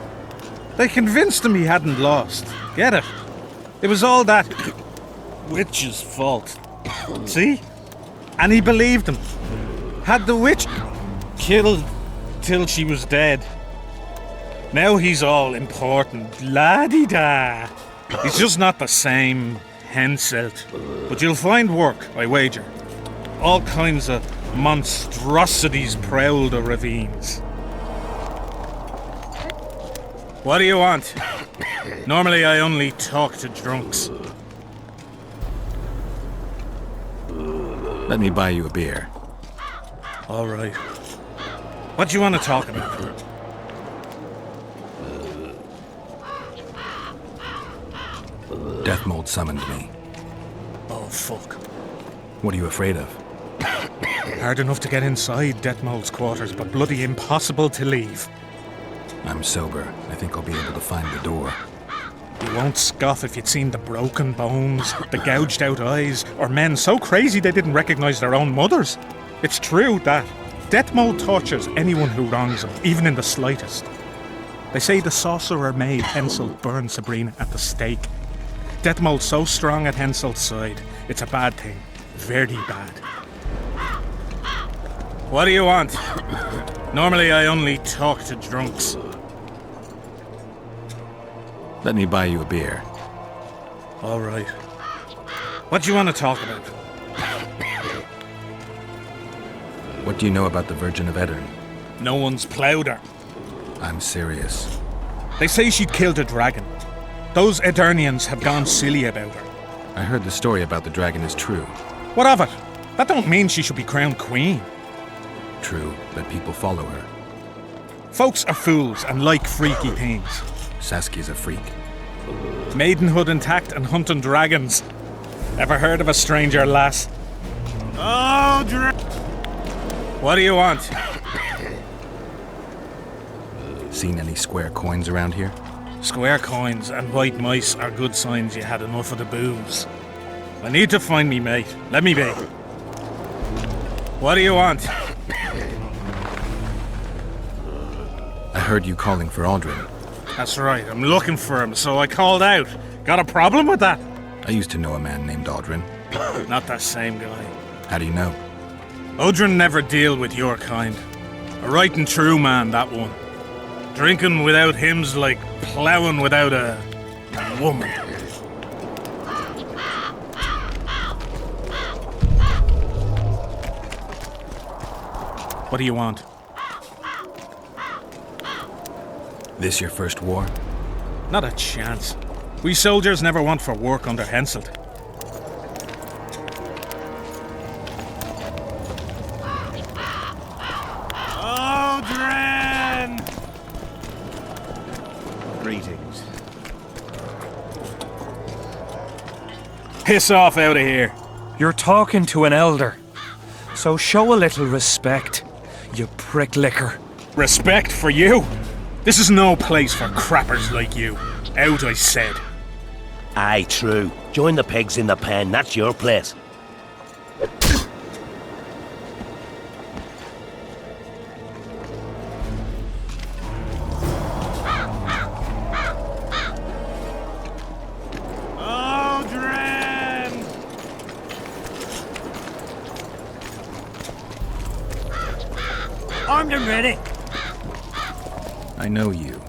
They convinced him he hadn't lost. Get it? It was all that witch's fault. See? And he believed him. Had the witch killed till she was dead. Now he's all important. La-di-da. He's just not the same Henselt. But you'll find work, I wager. All kinds of monstrosities prowl the ravines. What do you want? Normally I only talk to drunks. Let me buy you a beer. All right. What do you want to talk about? Death Mold summoned me. Oh, fuck. What are you afraid of? Hard enough to get inside Death Mold's quarters, but bloody impossible to leave. I'm sober. I think I'll be able to find the door. You won't scoff if you'd seen the broken bones, the gouged out eyes, or men so crazy they didn't recognize their own mothers. It's true that Death Mold tortures anyone who wrongs him, even in the slightest. They say the sorcerer made Henselt burn Sabrina at the stake. Death Mold's so strong at Henselt's side, it's a bad thing. Very bad. What do you want? Normally I only talk to drunks. Let me buy you a beer. All right. What do you want to talk about? What do you know about the Virgin of Eddern? No one's ploughed her. I'm serious. They say she'd killed a dragon. Those Eternians have gone silly about her. I heard the story about the dragon is true. What of it? That don't mean she should be crowned queen. True, but people follow her. Folks are fools and like freaky things. Saskia's a freak. Maidenhood intact and hunting dragons. Ever heard of a stranger lass? Oh, what do you want? Seen any square coins around here? Square coins and white mice are good signs you had enough of the booze. I need to find me mate. Let me be. What do you want? I heard you calling for Aldrin. That's right, I'm looking for him, so I called out. Got a problem with that? I used to know a man named Aldrin. Not that same guy. How do you know? Odrin never deal with your kind. A right and true man, that one. Drinking without him's like ploughing without a woman. What do you want? This your first war? Not a chance. We soldiers never want for work under Henselt. Odren! Greetings. Piss off out of here. You're talking to an elder. So show a little respect, you prick licker. Respect for you? This is no place for crappers like you. Out, I said. Aye, true. Join the pigs in the pen, that's your place. Armed and ready. I know you.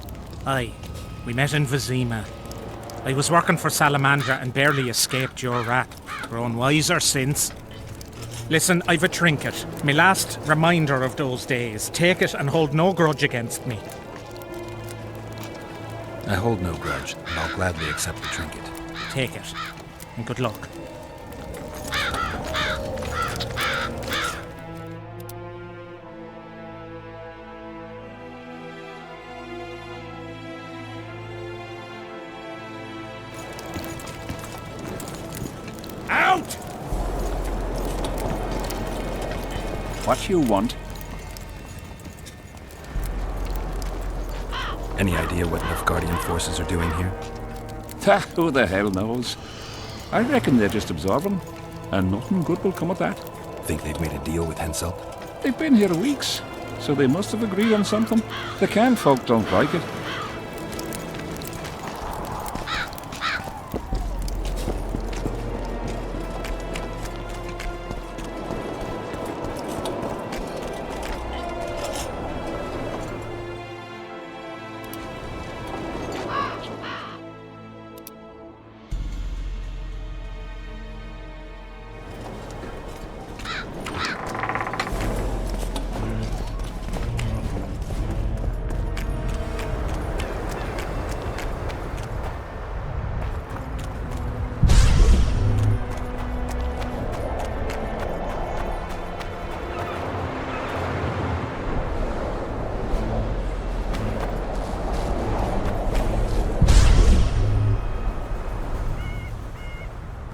Aye, we met in Vizima. I was working for Salamandra and barely escaped your rat. Grown wiser since. Listen, I've a trinket. My last reminder of those days. Take it and hold no grudge against me. I hold no grudge, and I'll gladly accept the trinket. Take it. And good luck. Out! What you want? Any idea what Nilfgaardian forces are doing here? Who the hell knows? I reckon they're just absorbing, and nothing good will come of that. Think they've made a deal with Hensel? They've been here weeks, so they must have agreed on something. The Can folk don't like it.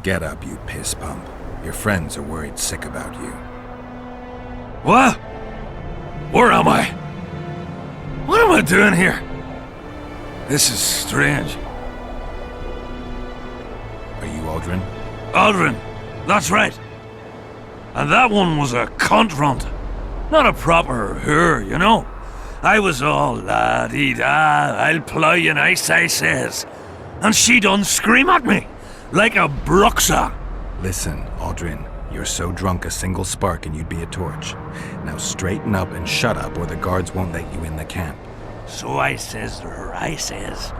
Get up, you piss pump. Your friends are worried sick about you. What? Where am I? What am I doing here? This is strange. Are you Aldrin? Aldrin, that's right. And that one was a cunt runt. Not a proper her, you know. I was all la-dee-da, I'll plough you nice, I says. And she done scream at me. Like a bruxa. Listen, Aldrin, you're so drunk a single spark and you'd be a torch. Now straighten up and shut up or the guards won't let you in the camp. So I says to her, I says,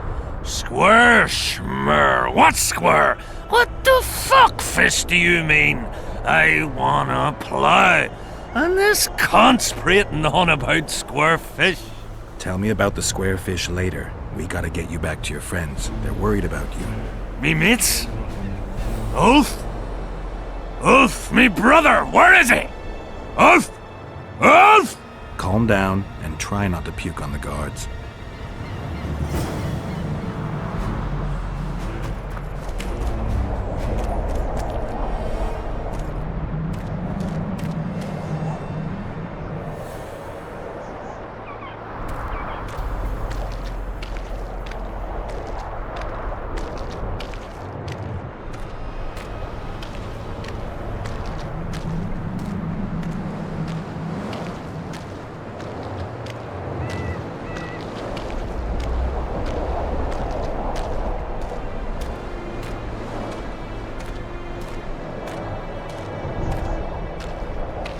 Square, schmer, what square? What the fuck, fish, do you mean? I wanna plough. And this cunt's prating on about square fish. Tell me about the square fish later. We gotta get you back to your friends. They're worried about you. Me mates? Ulf? Ulf, me brother, where is he? Ulf? Ulf? Calm down and try not to puke on the guards.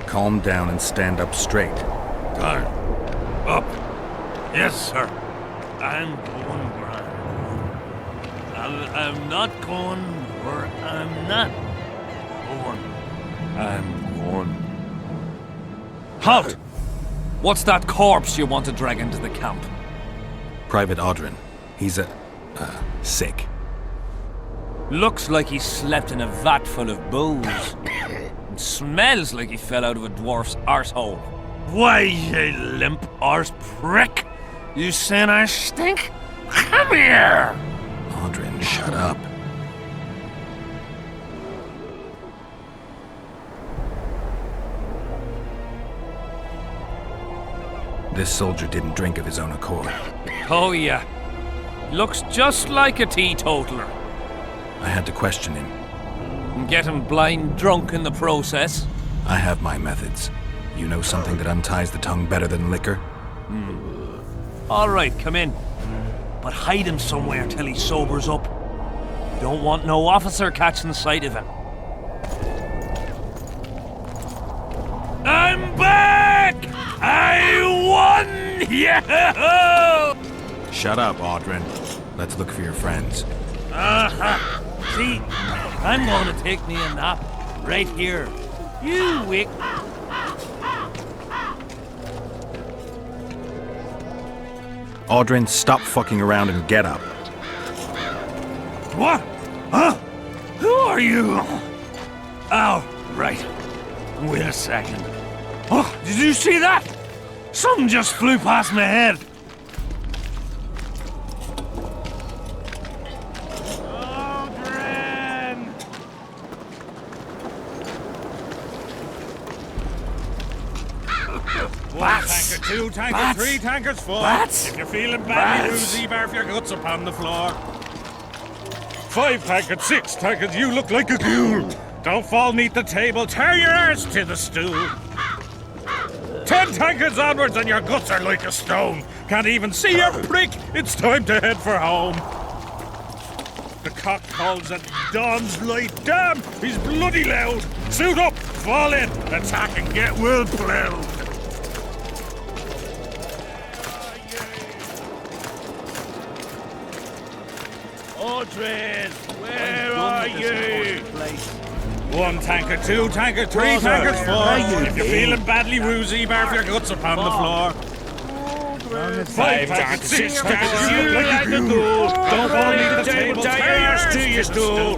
Calm down and stand up straight. Down. Up. Yes, sir. I'm going grand. I'm not going where I'm not going. I'm going. Halt! What's that corpse you want to drag into the camp? Private Adrenalin. He's sick. Looks like he slept in a vat full of booze. And smells like he fell out of a dwarf's arsehole. Why, you limp arse prick? You saying I stink? Come here! Adrenalin, shut up. This soldier didn't drink of his own accord. Oh, yeah. Looks just like a teetotaler. I had to question him. And get him blind drunk in the process. I have my methods. You know something that unties the tongue better than liquor? All right, come in. But hide him somewhere till he sobers up. Don't want no officer catching sight of him. I'm back! I won! Yeah! Shut up, Adren. Let's look for your friends. See, I'm going to take me a nap right here. You wick. Adren, stop fucking around and get up. What? Huh? Who are you? Oh, right. Wait a second. Oh, did you see that? Something just flew past my head. Bats! Tanker 2, Tanker Bats! 3, Tankers 4. Bats! If you're feeling badly Bats! woozy, barf your guts upon the floor. 5 Tankers, 6 Tankers, you look like a ghoul. Don't fall neath the table, tear your arse to the stool. 10 Tankers onwards and your guts are like a stone. Can't even see your prick, it's time to head for home. The cock calls at dawn's light. Damn, he's bloody loud. Suit up, fall in, attack and get well plowed. Adren, where are you? 1 Tanker, 2 Tanker, 3 Tankers 4. If you're feeling badly woozy, barf your guts upon the floor. 5 Tankers, 6 Tankers, you look like a ghoul. Don't fall neath the table, tear your arse to your stool.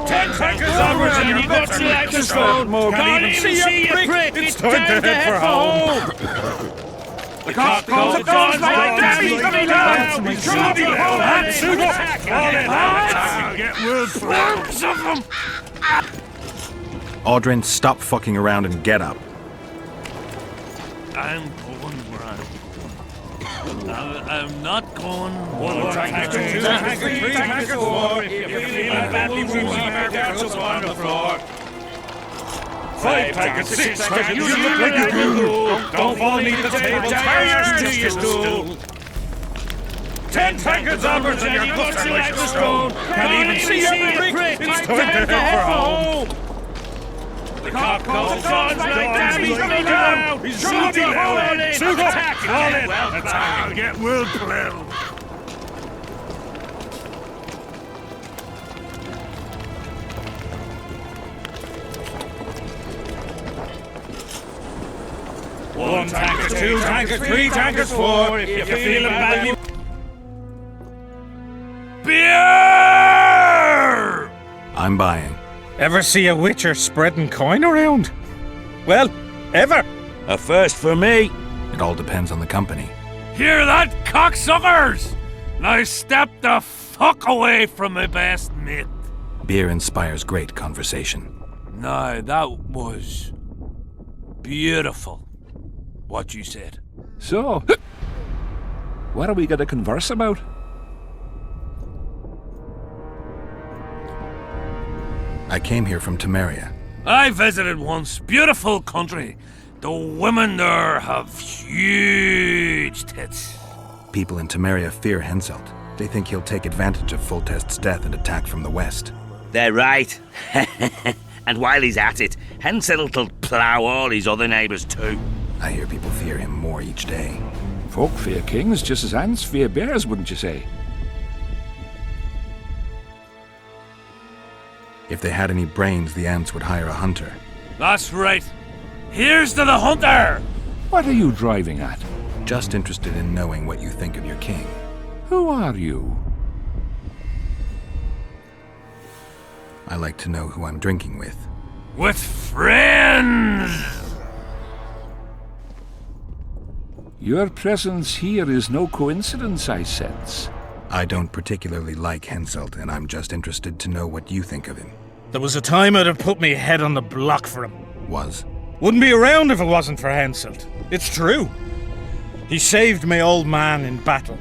10 Tankers onwards and your guts are like a stone. Can't even see your prick, it's time to head for home. The cock calls at dawn's light, damn, he's bloody loud. He's bloody loud. Suit up, fall in, attack and get well Swarms of them! Adren, stop fucking around and get up. I'm going where I'm not going. 1 Tanker, 2 Tanker, 3 Tanker 4. If you're feeling badly woozy, barf your guts upon the floor. 5 Tankers, 6 Tankers, you look like a ghoul. Don't fall neath the table, tear your arse to your stool. 10 Tankers onwards and your guts are like a stone. Can't even see your prick, it's time to head for home. The cock calls at dawn's light, damn, he's bloody loud. He's bloody loud. Suit up, fall in, attack and get well plowed. One Tanker, 2 Tankers, 3 Tankers 4. If you're feeling badly. Beer! I'm buying. Ever see a witcher spreading coin around? Well, ever. A first for me. It all depends on the company. Hear that, cocksuckers? Now step the fuck away from my best mate. Beer inspires great conversation. No, that was beautiful. What you said. So, what are we going to converse about? I came here from Temeria. I visited once. Beautiful country. The women there have huge tits. People in Temeria fear Henselt. They think he'll take advantage of Foltest's death and attack from the west. They're right. And while he's at it, Henselt'll plough all his other neighbours too. I hear people fear him more each day. Folk fear kings just as ants fear bears, wouldn't you say? If they had any brains, the ants would hire a hunter. That's right. Here's to the hunter! What are you driving at? Just interested in knowing what you think of your king. Who are you? I like to know who I'm drinking with. With friends! Your presence here is no coincidence, I sense. I don't particularly like Henselt, and I'm just interested to know what you think of him. There was a time I'd have put me head on the block for him. Was? Wouldn't be around if it wasn't for Henselt. It's true. He saved my old man in battle.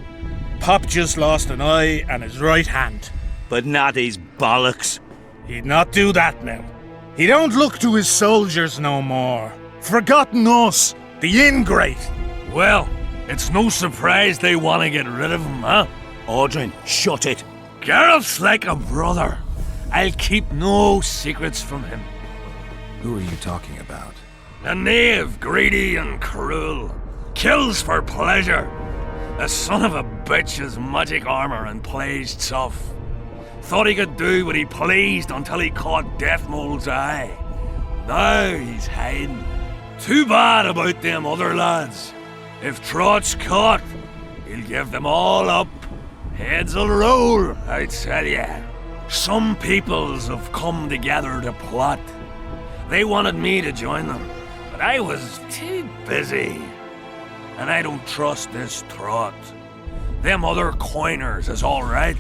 Pop just lost an eye and his right hand. But not his bollocks. He'd not do that now. He don't look to his soldiers no more. Forgotten us, the ingrate. Well, it's no surprise they want to get rid of him, huh? Adrian, shut it. Geralt's like a brother. I'll keep no secrets from him. Who are you talking about? A knave, greedy and cruel. Kills for pleasure. The son of a bitch has magic armor and plays tough. Thought he could do what he pleased until he caught Deathmold's eye. Now he's hiding. Too bad about them other lads. If Trott's caught, he'll give them all up. Heads'll roll, I tell ya. Some peoples have come together to plot. They wanted me to join them, but I was too busy. And I don't trust this Trott. Them other coiners is alright,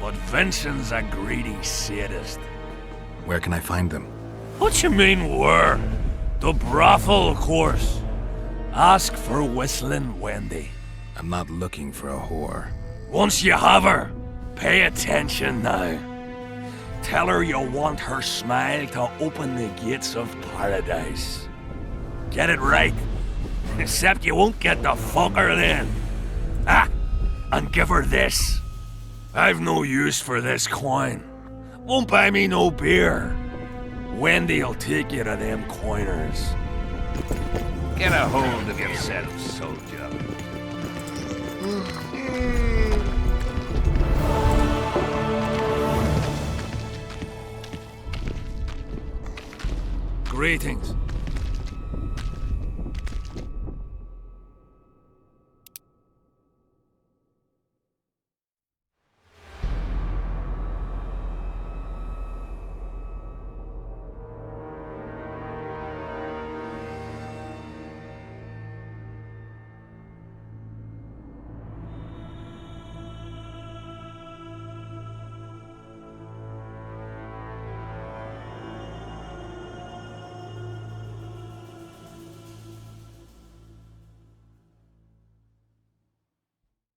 but Vincent's a greedy sadist. Where can I find them? What you mean where? The brothel, of course. Ask for Whistling Wendy. I'm not looking for a whore. Once you have her, pay attention now. Tell her you want her smile to open the gates of paradise. Get it right. Except you won't get the fucker then. Ah, and give her this. I've no use for this coin. Won't buy me no beer. Wendy'll take you to them coiners. Get a hold of yourself, soldier. Greetings.